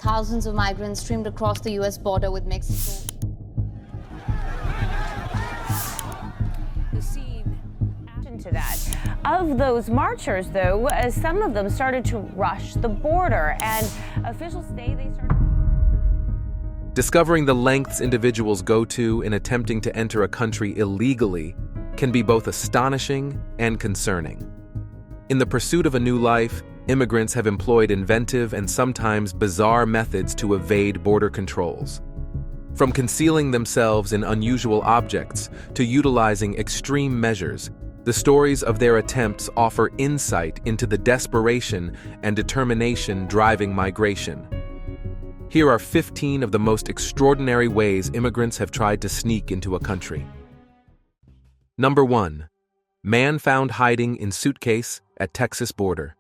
thousands of migrants streamed across the U.S. border with Mexico. The scene to that. Of those marchers, though, some of them started to rush the border, and officials say they started. Discovering the lengths individuals go to in attempting to enter a country illegally can be both astonishing and concerning. In the pursuit of a new life, immigrants have employed inventive and sometimes bizarre methods to evade border controls. From concealing themselves in unusual objects to utilizing extreme measures, the stories of their attempts offer insight into the desperation and determination driving migration. Here are 15 of the most extraordinary ways immigrants have tried to sneak into a country. Number 1. Man found hiding in suitcase at Texas border.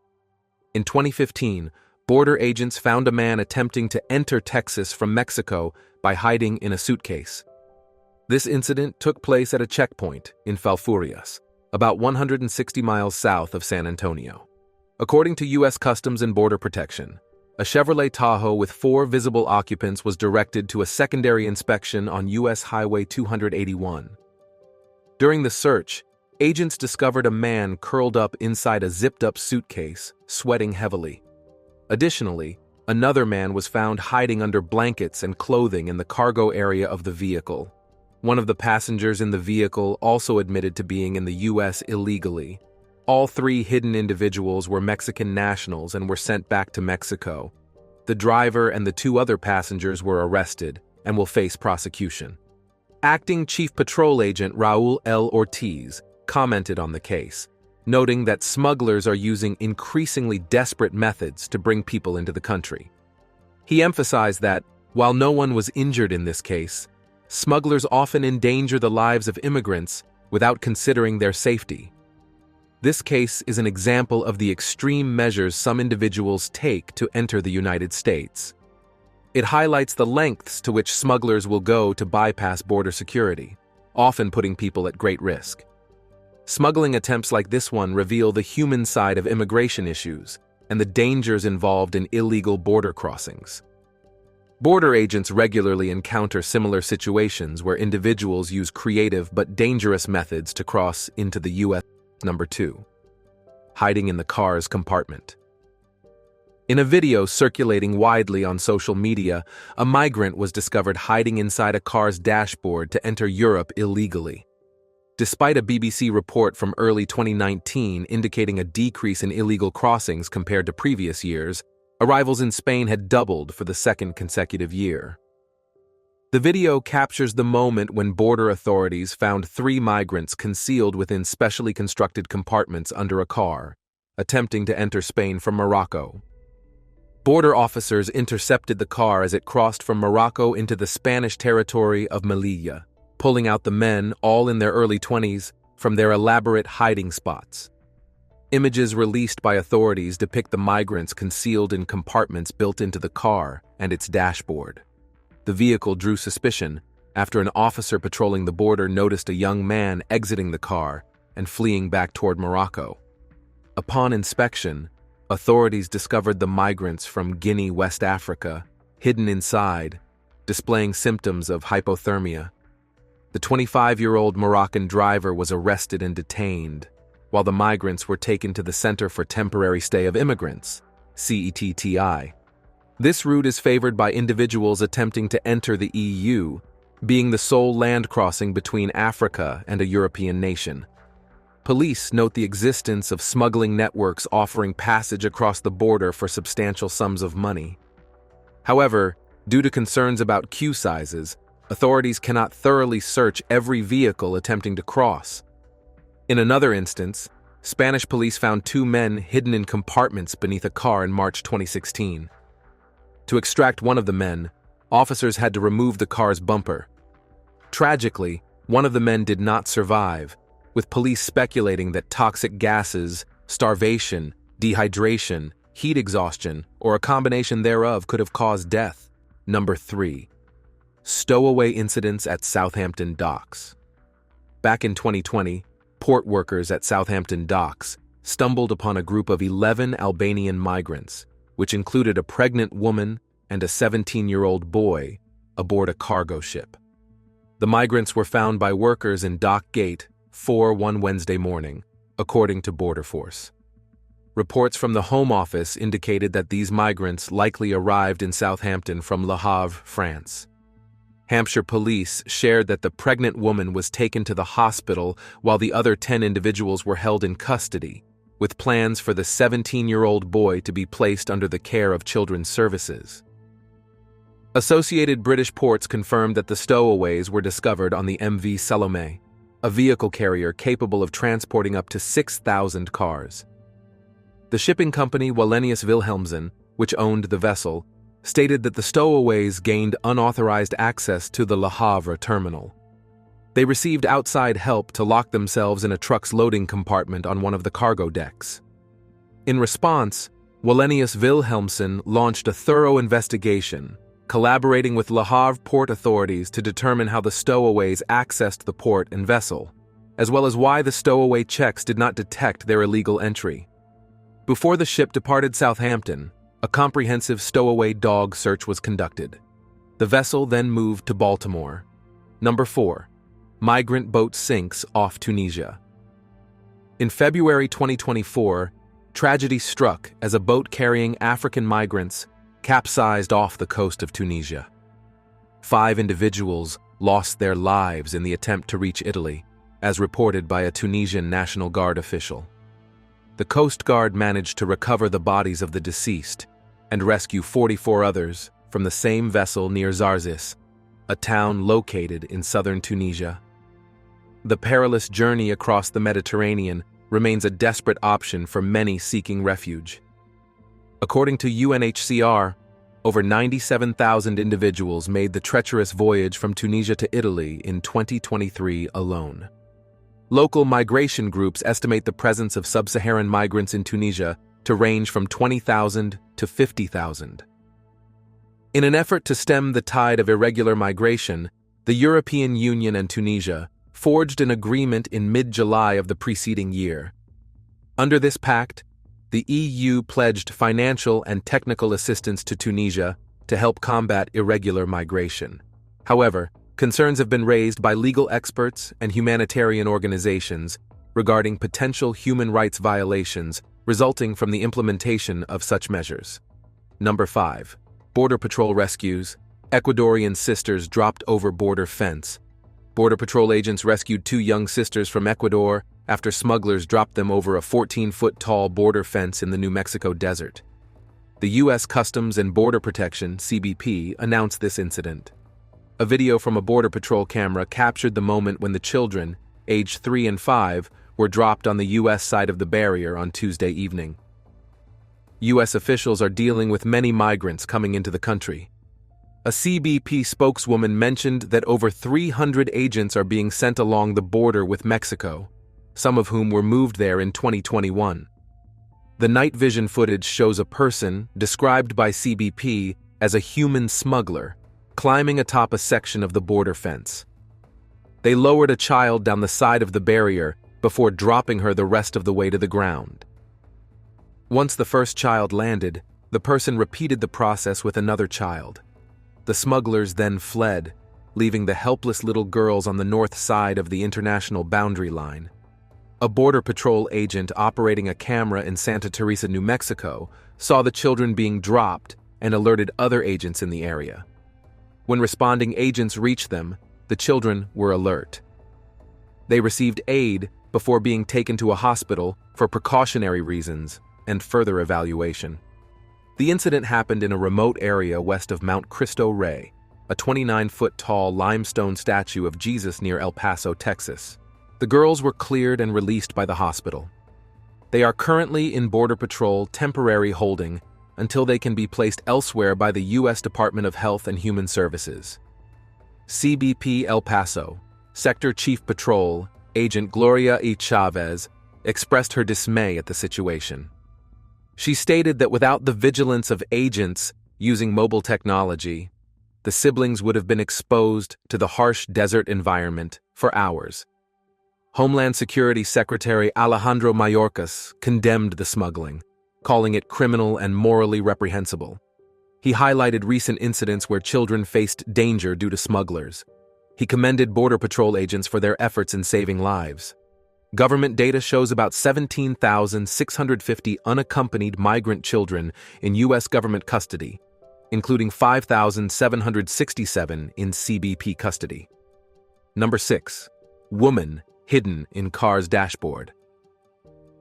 In 2015, border agents found a man attempting to enter Texas from Mexico by hiding in a suitcase. This incident took place at a checkpoint in Falfurrias, about 160 miles south of San Antonio. According to U.S. Customs and Border Protection, a Chevrolet Tahoe with 4 visible occupants was directed to a secondary inspection on U.S. Highway 281. During the search, agents discovered a man curled up inside a zipped-up suitcase, sweating heavily. Additionally, another man was found hiding under blankets and clothing in the cargo area of the vehicle. One of the passengers in the vehicle also admitted to being in the U.S. illegally. All 3 hidden individuals were Mexican nationals and were sent back to Mexico. The driver and the 2 other passengers were arrested and will face prosecution. Acting Chief Patrol Agent Raul L. Ortiz commented on the case, noting that smugglers are using increasingly desperate methods to bring people into the country. He emphasized that, while no one was injured in this case, smugglers often endanger the lives of immigrants without considering their safety. This case is an example of the extreme measures some individuals take to enter the United States. It highlights the lengths to which smugglers will go to bypass border security, often putting people at great risk. Smuggling attempts like this one reveal the human side of immigration issues and the dangers involved in illegal border crossings. Border agents regularly encounter similar situations where individuals use creative but dangerous methods to cross into the U.S. Number 2. Hiding in the car's compartment. In a video circulating widely on social media, a migrant was discovered hiding inside a car's dashboard to enter Europe illegally. Despite a BBC report from early 2019 indicating a decrease in illegal crossings compared to previous years, arrivals in Spain had doubled for the second consecutive year. The video captures the moment when border authorities found 3 migrants concealed within specially constructed compartments under a car, attempting to enter Spain from Morocco. Border officers intercepted the car as it crossed from Morocco into the Spanish territory of Melilla, pulling out the men, all in their early 20s, from their elaborate hiding spots. Images released by authorities depict the migrants concealed in compartments built into the car and its dashboard. The vehicle drew suspicion after an officer patrolling the border noticed a young man exiting the car and fleeing back toward Morocco. Upon inspection, authorities discovered the migrants from Guinea, West Africa, hidden inside, displaying symptoms of hypothermia. The 25-year-old Moroccan driver was arrested and detained, while the migrants were taken to the Center for Temporary Stay of Immigrants, CETTI. This route is favored by individuals attempting to enter the EU, being the sole land crossing between Africa and a European nation. Police note the existence of smuggling networks offering passage across the border for substantial sums of money. However, due to concerns about queue sizes, authorities cannot thoroughly search every vehicle attempting to cross. In another instance, Spanish police found 2 men hidden in compartments beneath a car in March 2016. To extract one of the men, officers had to remove the car's bumper. Tragically, one of the men did not survive, with police speculating that toxic gases, starvation, dehydration, heat exhaustion, or a combination thereof could have caused death. Number 3. Stowaway incidents at Southampton docks. Back in 2020, port workers at Southampton docks stumbled upon a group of 11 Albanian migrants, which included a pregnant woman and a 17-year-old boy aboard a cargo ship. The migrants were found by workers in Dock Gate 4 one Wednesday morning, according to Border Force. Reports from the Home Office indicated that these migrants likely arrived in Southampton from Le Havre, France. Hampshire police shared that the pregnant woman was taken to the hospital while the other 10 individuals were held in custody, with plans for the 17-year-old boy to be placed under the care of Children's Services. Associated British ports confirmed that the stowaways were discovered on the MV Salome, a vehicle carrier capable of transporting up to 6,000 cars. The shipping company Wallenius Wilhelmsen, which owned the vessel, stated that the stowaways gained unauthorized access to the Le Havre terminal. They received outside help to lock themselves in a truck's loading compartment on one of the cargo decks. In response, Wallenius Wilhelmsen launched a thorough investigation, collaborating with Le Havre port authorities to determine how the stowaways accessed the port and vessel, as well as why the stowaway checks did not detect their illegal entry. Before the ship departed Southampton, a comprehensive stowaway dog search was conducted. The vessel then moved to Baltimore. Number 4. Migrant boat sinks off Tunisia. In February 2024, tragedy struck as a boat carrying African migrants capsized off the coast of Tunisia. 5 individuals lost their lives in the attempt to reach Italy, as reported by a Tunisian National Guard official. The Coast Guard managed to recover the bodies of the deceased and rescue 44 others from the same vessel near Zarzis, a town located in southern Tunisia. The perilous journey across the Mediterranean remains a desperate option for many seeking refuge. According to UNHCR, over 97,000 individuals made the treacherous voyage from Tunisia to Italy in 2023 alone. Local migration groups estimate the presence of sub-Saharan migrants in Tunisia to range from 20,000 to 50,000. In an effort to stem the tide of irregular migration, the European Union and Tunisia forged an agreement in mid-July of the preceding year. Under this pact, the EU pledged financial and technical assistance to Tunisia to help combat irregular migration. However, concerns have been raised by legal experts and humanitarian organizations regarding potential human rights violations resulting from the implementation of such measures. Number 5. Border Patrol rescues. Ecuadorian sisters dropped over border fence. Border Patrol agents rescued 2 young sisters from Ecuador after smugglers dropped them over a 14-foot-tall border fence in the New Mexico desert. The U.S. Customs and Border Protection, CBP, announced this incident. A video from a Border Patrol camera captured the moment when the children, aged 3 and 5, were dropped on the U.S. side of the barrier on Tuesday evening. U.S. officials are dealing with many migrants coming into the country. A CBP spokeswoman mentioned that over 300 agents are being sent along the border with Mexico, some of whom were moved there in 2021. The night vision footage shows a person, described by CBP as a human smuggler, climbing atop a section of the border fence. They lowered a child down the side of the barrier before dropping her the rest of the way to the ground. Once the first child landed, the person repeated the process with another child. The smugglers then fled, leaving the helpless little girls on the north side of the international boundary line. A Border Patrol agent operating a camera in Santa Teresa, New Mexico, saw the children being dropped and alerted other agents in the area. When responding agents reached them, the children were alert. They received aid before being taken to a hospital for precautionary reasons and further evaluation. The incident happened in a remote area west of Mount Cristo Rey, a 29-foot-tall limestone statue of Jesus near El Paso, Texas. The girls were cleared and released by the hospital. They are currently in Border Patrol temporary holding until they can be placed elsewhere by the U.S. Department of Health and Human Services. CBP El Paso, Sector Chief Patrol, Agent Gloria E. Chavez, expressed her dismay at the situation. She stated that without the vigilance of agents using mobile technology, the siblings would have been exposed to the harsh desert environment for hours. Homeland Security Secretary Alejandro Mayorkas condemned the smuggling, calling it criminal and morally reprehensible. He highlighted recent incidents where children faced danger due to smugglers. He commended Border Patrol agents for their efforts in saving lives. Government data shows about 17,650 unaccompanied migrant children in U.S. government custody, including 5,767 in CBP custody. Number 6. Woman hidden in car's dashboard.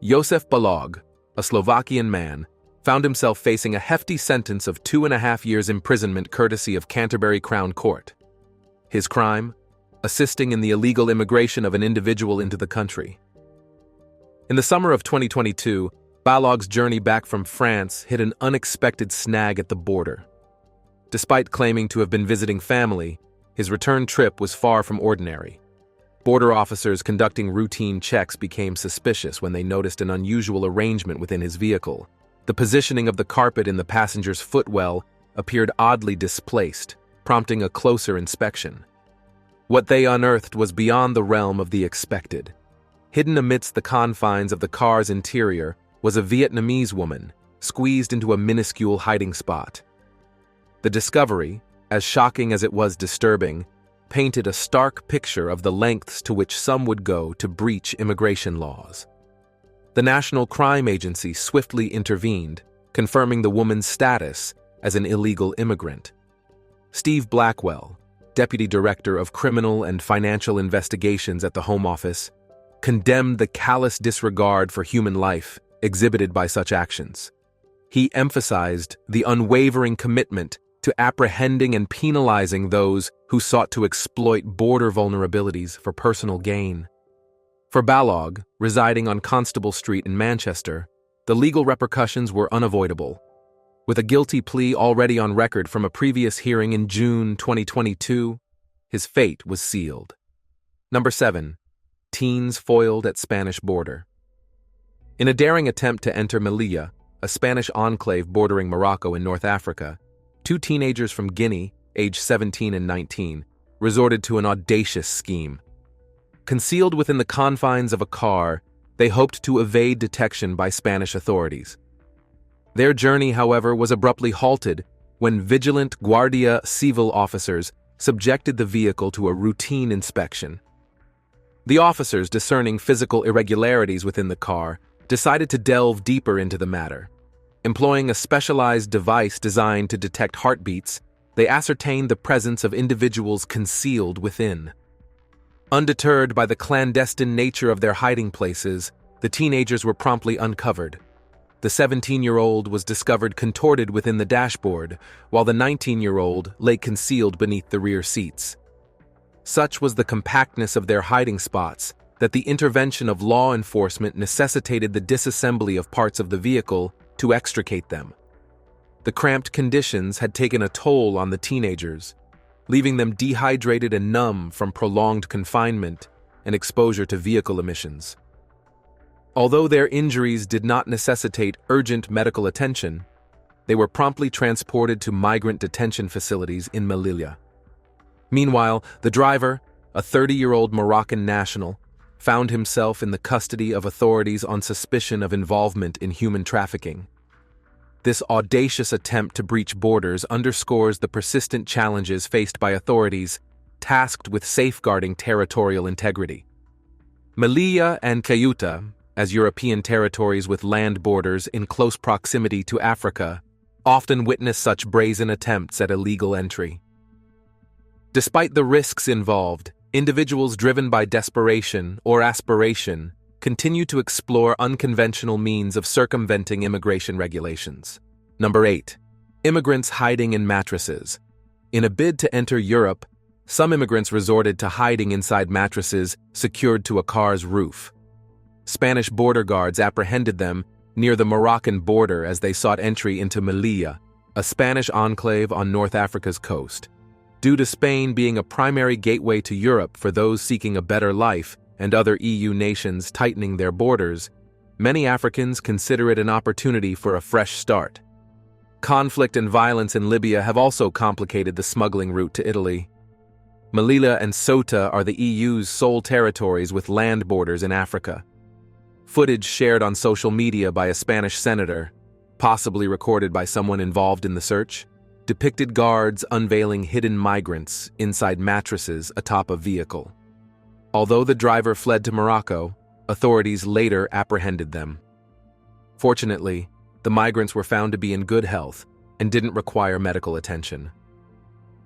Josef Balog, a Slovakian man, found himself facing a hefty sentence of 2.5 years imprisonment courtesy of Canterbury Crown Court. His crime? Assisting in the illegal immigration of an individual into the country. In the summer of 2022, Balog's journey back from France hit an unexpected snag at the border. Despite claiming to have been visiting family, his return trip was far from ordinary. Border officers conducting routine checks became suspicious when they noticed an unusual arrangement within his vehicle. The positioning of the carpet in the passenger's footwell appeared oddly displaced, prompting a closer inspection. What they unearthed was beyond the realm of the expected. Hidden amidst the confines of the car's interior was a Vietnamese woman, squeezed into a minuscule hiding spot. The discovery, as shocking as it was disturbing, painted a stark picture of the lengths to which some would go to breach immigration laws. The National Crime Agency swiftly intervened, confirming the woman's status as an illegal immigrant. Steve Blackwell, Deputy Director of Criminal and Financial Investigations at the Home Office, condemned the callous disregard for human life exhibited by such actions. He emphasized the unwavering commitment to apprehending and penalizing those who sought to exploit border vulnerabilities for personal gain. For Balog, residing on Constable Street in Manchester, the legal repercussions were unavoidable. With a guilty plea already on record from a previous hearing in June 2022, his fate was sealed. Number 7. Teens foiled at Spanish border. In a daring attempt to enter Melilla, a Spanish enclave bordering Morocco in North Africa, 2 teenagers from Guinea, aged 17 and 19, resorted to an audacious scheme. Concealed within the confines of a car, they hoped to evade detection by Spanish authorities. Their journey, however, was abruptly halted when vigilant Guardia Civil officers subjected the vehicle to a routine inspection. The officers, discerning physical irregularities within the car, decided to delve deeper into the matter. Employing a specialized device designed to detect heartbeats, they ascertained the presence of individuals concealed within. Undeterred by the clandestine nature of their hiding places, the teenagers were promptly uncovered. The 17-year-old was discovered contorted within the dashboard, while the 19-year-old lay concealed beneath the rear seats. Such was the compactness of their hiding spots that the intervention of law enforcement necessitated the disassembly of parts of the vehicle to extricate them. The cramped conditions had taken a toll on the teenagers, leaving them dehydrated and numb from prolonged confinement and exposure to vehicle emissions. Although their injuries did not necessitate urgent medical attention, they were promptly transported to migrant detention facilities in Melilla. Meanwhile, the driver, a 30-year-old Moroccan national, found himself in the custody of authorities on suspicion of involvement in human trafficking. This audacious attempt to breach borders underscores the persistent challenges faced by authorities tasked with safeguarding territorial integrity. Melilla and Ceuta, as European territories with land borders in close proximity to Africa, often witness such brazen attempts at illegal entry. Despite the risks involved, individuals driven by desperation or aspiration continue to explore unconventional means of circumventing immigration regulations. Number 8. Immigrants hiding in mattresses. In a bid to enter Europe, some immigrants resorted to hiding inside mattresses secured to a car's roof. Spanish border guards apprehended them near the Moroccan border as they sought entry into Melilla, a Spanish enclave on North Africa's coast. Due to Spain being a primary gateway to Europe for those seeking a better life and other EU nations tightening their borders, many Africans consider it an opportunity for a fresh start. Conflict and violence in Libya have also complicated the smuggling route to Italy. Melilla and Ceuta are the EU's sole territories with land borders in Africa. Footage shared on social media by a Spanish senator, possibly recorded by someone involved in the search, depicted guards unveiling hidden migrants inside mattresses atop a vehicle. Although the driver fled to Morocco, authorities later apprehended them. Fortunately, the migrants were found to be in good health and didn't require medical attention.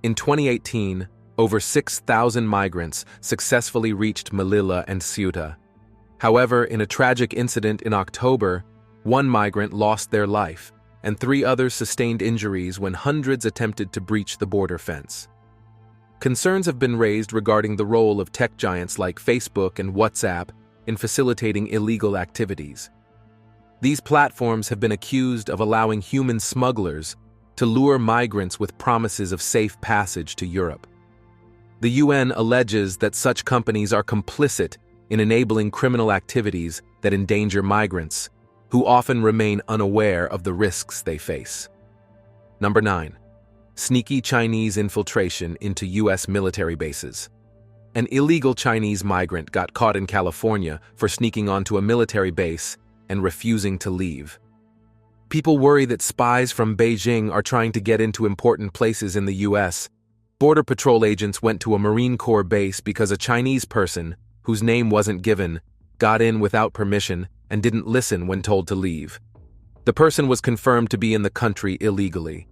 In 2018, over 6,000 migrants successfully reached Melilla and Ceuta. However, in a tragic incident in October, one migrant lost their life, and 3 others sustained injuries when hundreds attempted to breach the border fence. Concerns have been raised regarding the role of tech giants like Facebook and WhatsApp in facilitating illegal activities. These platforms have been accused of allowing human smugglers to lure migrants with promises of safe passage to Europe. The UN alleges that such companies are complicit in enabling criminal activities that endanger migrants, who often remain unaware of the risks they face. Number 9. Sneaky Chinese infiltration into U.S. military bases. An illegal Chinese migrant got caught in California for sneaking onto a military base and refusing to leave. People worry that spies from Beijing are trying to get into important places in the U.S. Border Patrol agents went to a Marine Corps base because a Chinese person, whose name wasn't given, got in without permission and didn't listen when told to leave. The person was confirmed to be in the country illegally.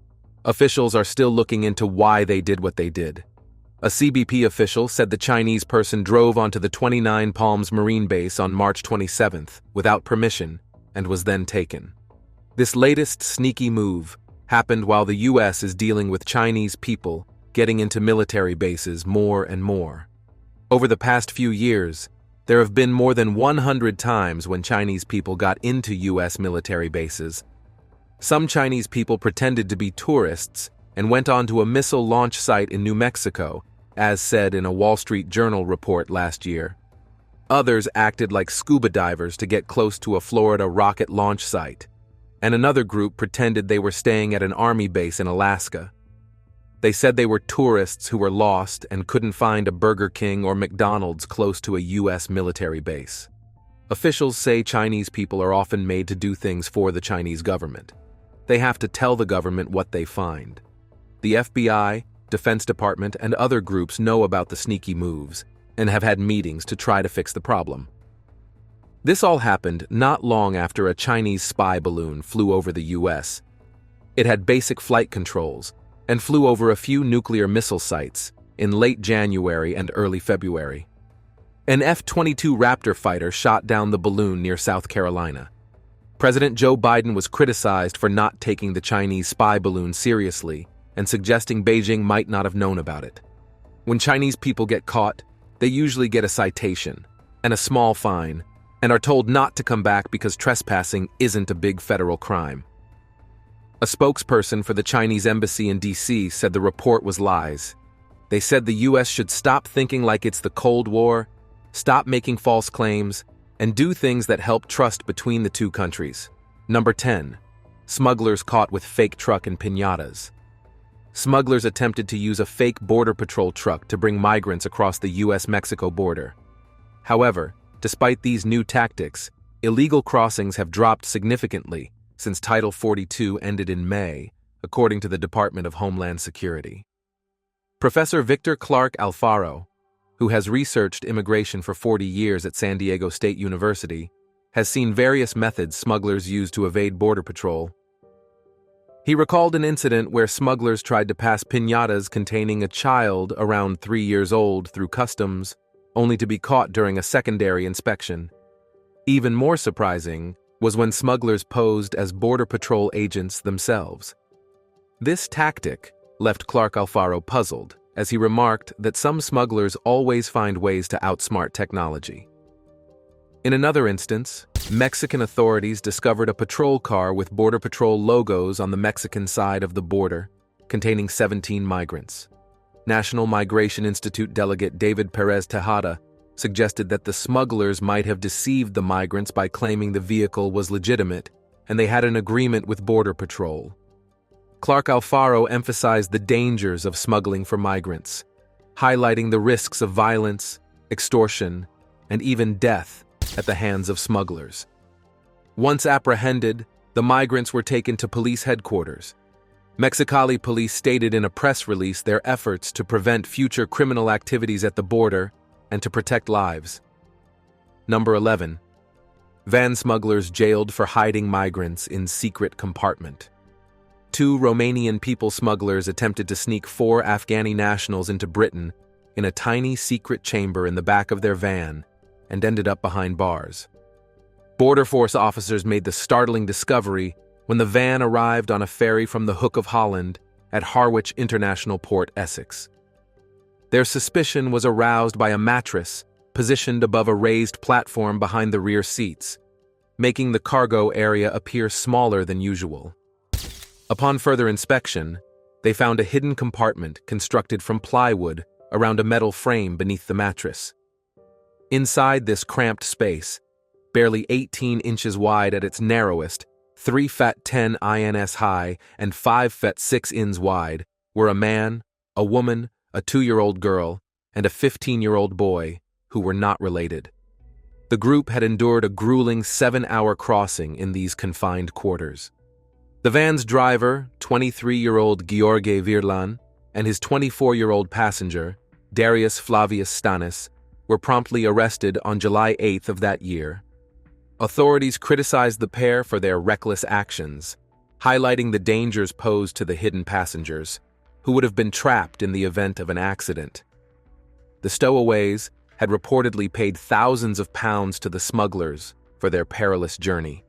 Officials are still looking into why they did what they did. A CBP official said the Chinese person drove onto the 29 Palms Marine Base on March 27th without permission and was then taken. This latest sneaky move happened while the U.S. is dealing with Chinese people getting into military bases more and more. Over the past few years, there have been more than 100 times when Chinese people got into U.S. military bases. Some Chinese people pretended to be tourists and went onto a missile launch site in New Mexico, as said in a Wall Street Journal report last year. Others acted like scuba divers to get close to a Florida rocket launch site, and another group pretended they were staying at an army base in Alaska. They said they were tourists who were lost and couldn't find a Burger King or McDonald's close to a U.S. military base. Officials say Chinese people are often made to do things for the Chinese government. They have to tell the government what they find. The FBI, Defense Department, and other groups know about the sneaky moves and have had meetings to try to fix the problem. This all happened not long after a Chinese spy balloon flew over the U.S. It had basic flight controls and flew over a few nuclear missile sites in late January and early February. An F-22 Raptor fighter shot down the balloon near South Carolina. President Joe Biden was criticized for not taking the Chinese spy balloon seriously and suggesting Beijing might not have known about it. When Chinese people get caught, they usually get a citation and a small fine and are told not to come back because trespassing isn't a big federal crime. A spokesperson for the Chinese embassy in D.C. said the report was lies. They said the U.S. should stop thinking like it's the Cold War, stop making false claims, and do things that help trust between the two countries. Number 10. Smugglers caught with fake truck and piñatas. Smugglers attempted to use a fake Border Patrol truck to bring migrants across the U.S.-Mexico border. However, despite these new tactics, illegal crossings have dropped significantly since Title 42 ended in May, according to the Department of Homeland Security. Professor Victor Clark Alfaro, who has researched immigration for 40 years at San Diego State University, has seen various methods smugglers use to evade Border Patrol. He recalled an incident where smugglers tried to pass piñatas containing a child around 3 years old through customs, only to be caught during a secondary inspection. Even more surprising was when smugglers posed as Border Patrol agents themselves. This tactic left Clark Alfaro puzzled, as he remarked that some smugglers always find ways to outsmart technology. In another instance, Mexican authorities discovered a patrol car with Border Patrol logos on the Mexican side of the border, containing 17 migrants. National Migration Institute delegate David Perez Tejada suggested that the smugglers might have deceived the migrants by claiming the vehicle was legitimate and they had an agreement with Border Patrol. Clark Alfaro emphasized the dangers of smuggling for migrants, highlighting the risks of violence, extortion, and even death at the hands of smugglers. Once apprehended, the migrants were taken to police headquarters. Mexicali police stated in a press release their efforts to prevent future criminal activities at the border and to protect lives. Number 11. Van smugglers jailed for hiding migrants in secret compartment. 2 Romanian people smugglers attempted to sneak 4 Afghani nationals into Britain in a tiny secret chamber in the back of their van and ended up behind bars. Border Force officers made the startling discovery when the van arrived on a ferry from the Hook of Holland at Harwich International Port, Essex. Their suspicion was aroused by a mattress positioned above a raised platform behind the rear seats, making the cargo area appear smaller than usual. Upon further inspection, they found a hidden compartment constructed from plywood around a metal frame beneath the mattress. Inside this cramped space, barely 18 inches wide at its narrowest, 3 feet 10 ins high, and 5 feet 6 ins wide, were a man, a woman, a 2-year-old girl, and a 15-year-old boy who were not related. The group had endured a grueling 7-hour crossing in these confined quarters. The van's driver, 23-year-old Gheorghe Virlan, and his 24-year-old passenger, Darius Flavius Stanis, were promptly arrested on July 8th of that year. Authorities criticized the pair for their reckless actions, highlighting the dangers posed to the hidden passengers, who would have been trapped in the event of an accident. The stowaways had reportedly paid thousands of pounds to the smugglers for their perilous journey.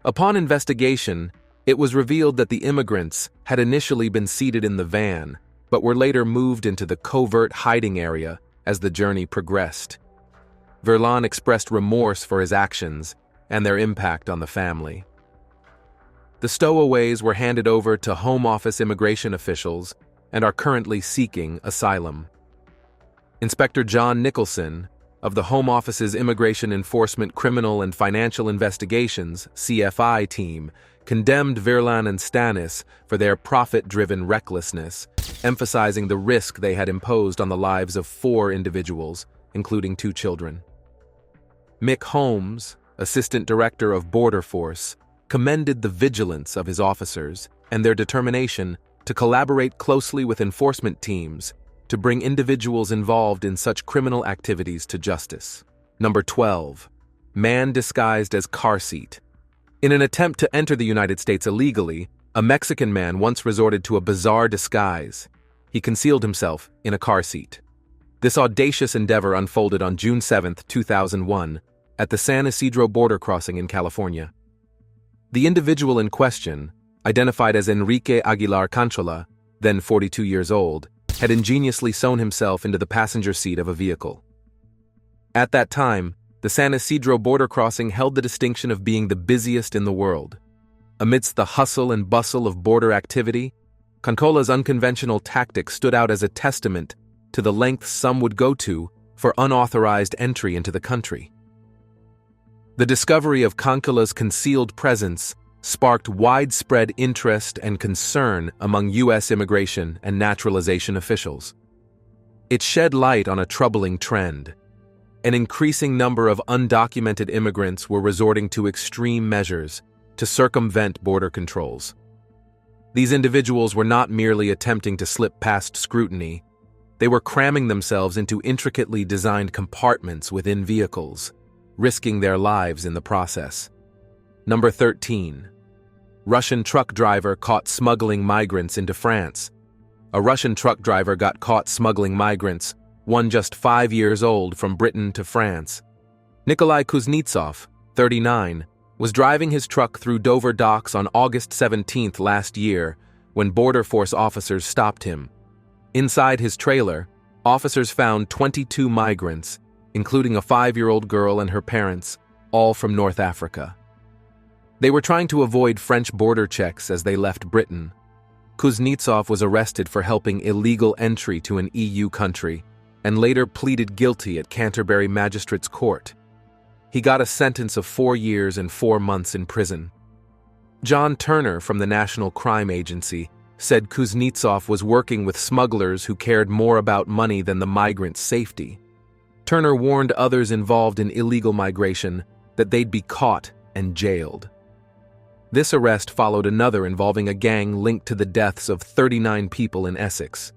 Upon investigation, it was revealed that the immigrants had initially been seated in the van, but were later moved into the covert hiding area as the journey progressed. Virlan expressed remorse for his actions and their impact on the family. The stowaways were handed over to Home Office immigration officials and are currently seeking asylum. Inspector John Nicholson, of the Home Office's Immigration Enforcement Criminal and Financial Investigations (CFI) team, condemned Virlan and Stanis for their profit-driven recklessness, emphasizing the risk they had imposed on the lives of 4 individuals, including 2 children. Mick Holmes, Assistant Director of Border Force, commended the vigilance of his officers and their determination to collaborate closely with enforcement teams to bring individuals involved in such criminal activities to justice. Number 12. Man disguised as car seat. In an attempt to enter the United States illegally, a Mexican man once resorted to a bizarre disguise. He concealed himself in a car seat. This audacious endeavor unfolded on June 7, 2001, at the San Isidro border crossing in California. The individual in question, identified as Enrique Aguilar Canchola, then 42 years old, had ingeniously sewn himself into the passenger seat of a vehicle. At that time, the San Isidro border crossing held the distinction of being the busiest in the world. Amidst the hustle and bustle of border activity, Canchola's unconventional tactics stood out as a testament to the lengths some would go to for unauthorized entry into the country. The discovery of Canchola's concealed presence sparked widespread interest and concern among U.S. immigration and naturalization officials. It shed light on a troubling trend. An increasing number of undocumented immigrants were resorting to extreme measures to circumvent border controls. These individuals were not merely attempting to slip past scrutiny, they were cramming themselves into intricately designed compartments within vehicles, risking their lives in the process. Number 13. Russian truck driver caught smuggling migrants into France. A Russian truck driver got caught smuggling migrants, one just 5 years old, from Britain to France. Nikolai Kuznetsov, 39, was driving his truck through Dover docks on August 17th last year when Border Force officers stopped him. Inside his trailer, officers found 22 migrants, including a 5-year-old girl and her parents, all from North Africa. They were trying to avoid French border checks as they left Britain. Kuznetsov was arrested for helping illegal entry to an EU country and later pleaded guilty at Canterbury Magistrates Court. He got a sentence of 4 years and 4 months in prison. John Turner from the National Crime Agency said Kuznetsov was working with smugglers who cared more about money than the migrants' safety. Turner warned others involved in illegal migration that they'd be caught and jailed. This arrest followed another involving a gang linked to the deaths of 39 people in Essex.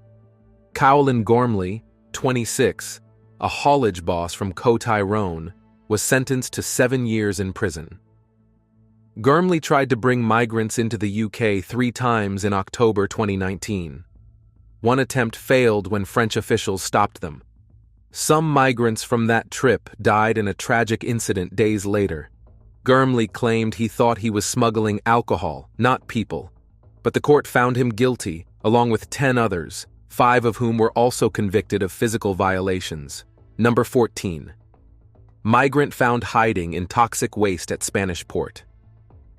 Cowlin Gormley, 26, a haulage boss from Tyrone, was sentenced to 7 years in prison. Gormley tried to bring migrants into the UK 3 times in October 2019. One attempt failed when French officials stopped them. Some migrants from that trip died in a tragic incident days later. Gormley claimed he thought he was smuggling alcohol, not people. But the court found him guilty, along with 10 others, 5 of whom were also convicted of physical violations. Number 14. Migrant found hiding in toxic waste at Spanish port.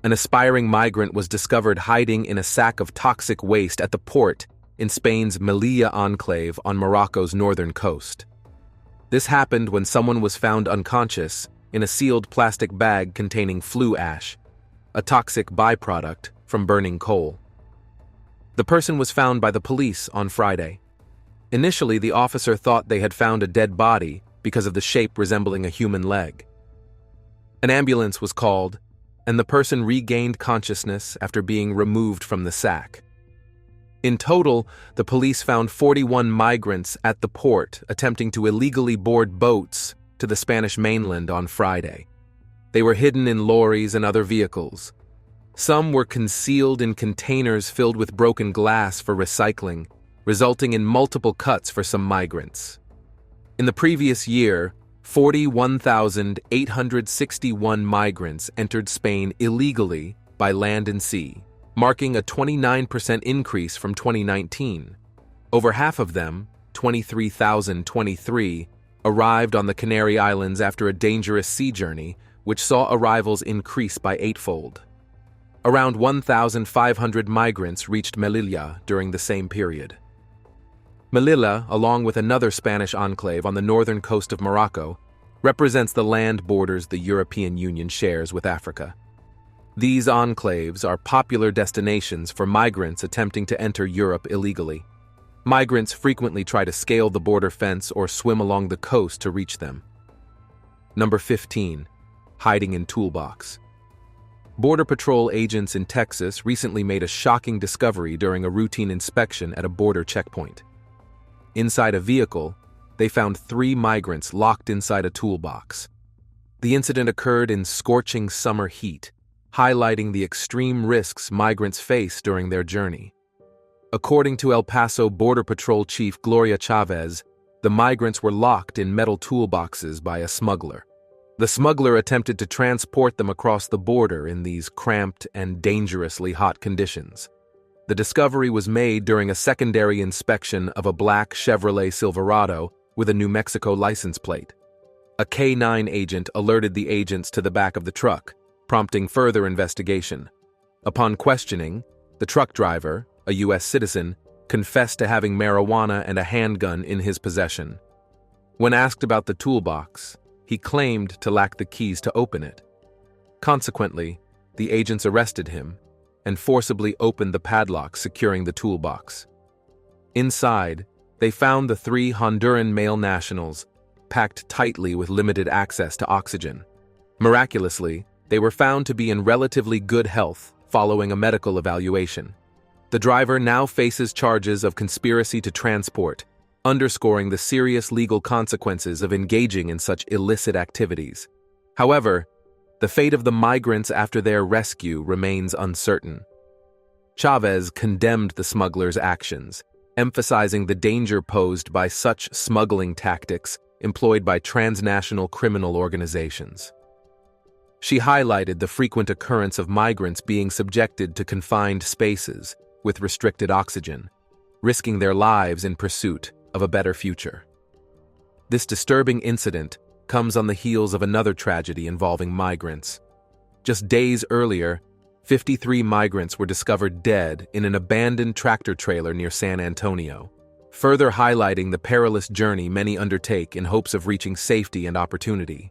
An aspiring migrant was discovered hiding in a sack of toxic waste at the port in Spain's Melilla enclave on Morocco's northern coast. This happened when someone was found unconscious in a sealed plastic bag containing flue ash, a toxic byproduct from burning coal. The person was found by the police on Friday. Initially, the officer thought they had found a dead body because of the shape resembling a human leg. An ambulance was called, and the person regained consciousness after being removed from the sack. In total, the police found 41 migrants at the port attempting to illegally board boats to the Spanish mainland on Friday. They were hidden in lorries and other vehicles. Some were concealed in containers filled with broken glass for recycling, resulting in multiple cuts for some migrants. In the previous year, 41,861 migrants entered Spain illegally by land and sea, marking a 29% increase from 2019. Over half of them, 23,023, arrived on the Canary Islands after a dangerous sea journey, which saw arrivals increase by 8-fold. Around 1,500 migrants reached Melilla during the same period. Melilla, along with another Spanish enclave on the northern coast of Morocco, represents the land borders the European Union shares with Africa. These enclaves are popular destinations for migrants attempting to enter Europe illegally. Migrants frequently try to scale the border fence or swim along the coast to reach them. Number 15. Hiding in toolbox. Border Patrol agents in Texas recently made a shocking discovery during a routine inspection at a border checkpoint. Inside a vehicle, they found 3 migrants locked inside a toolbox. The incident occurred in scorching summer heat, highlighting the extreme risks migrants face during their journey. According to El Paso Border Patrol Chief Gloria Chavez, the migrants were locked in metal toolboxes by a smuggler. The smuggler attempted to transport them across the border in these cramped and dangerously hot conditions. The discovery was made during a secondary inspection of a black Chevrolet Silverado with a New Mexico license plate. A K-9 agent alerted the agents to the back of the truck, prompting further investigation. Upon questioning, the truck driver, a U.S. citizen, confessed to having marijuana and a handgun in his possession. When asked about the toolbox, he claimed to lack the keys to open it. Consequently, the agents arrested him and forcibly opened the padlock securing the toolbox. Inside, they found the 3 Honduran male nationals, packed tightly with limited access to oxygen. Miraculously, they were found to be in relatively good health following a medical evaluation. The driver now faces charges of conspiracy to transport, underscoring the serious legal consequences of engaging in such illicit activities. However, the fate of the migrants after their rescue remains uncertain. Chavez condemned the smugglers' actions, emphasizing the danger posed by such smuggling tactics employed by transnational criminal organizations. She highlighted the frequent occurrence of migrants being subjected to confined spaces with restricted oxygen, risking their lives in pursuit of a better future. This disturbing incident comes on the heels of another tragedy involving migrants. Just days earlier, 53 migrants were discovered dead in an abandoned tractor trailer near San Antonio, further highlighting the perilous journey many undertake in hopes of reaching safety and opportunity.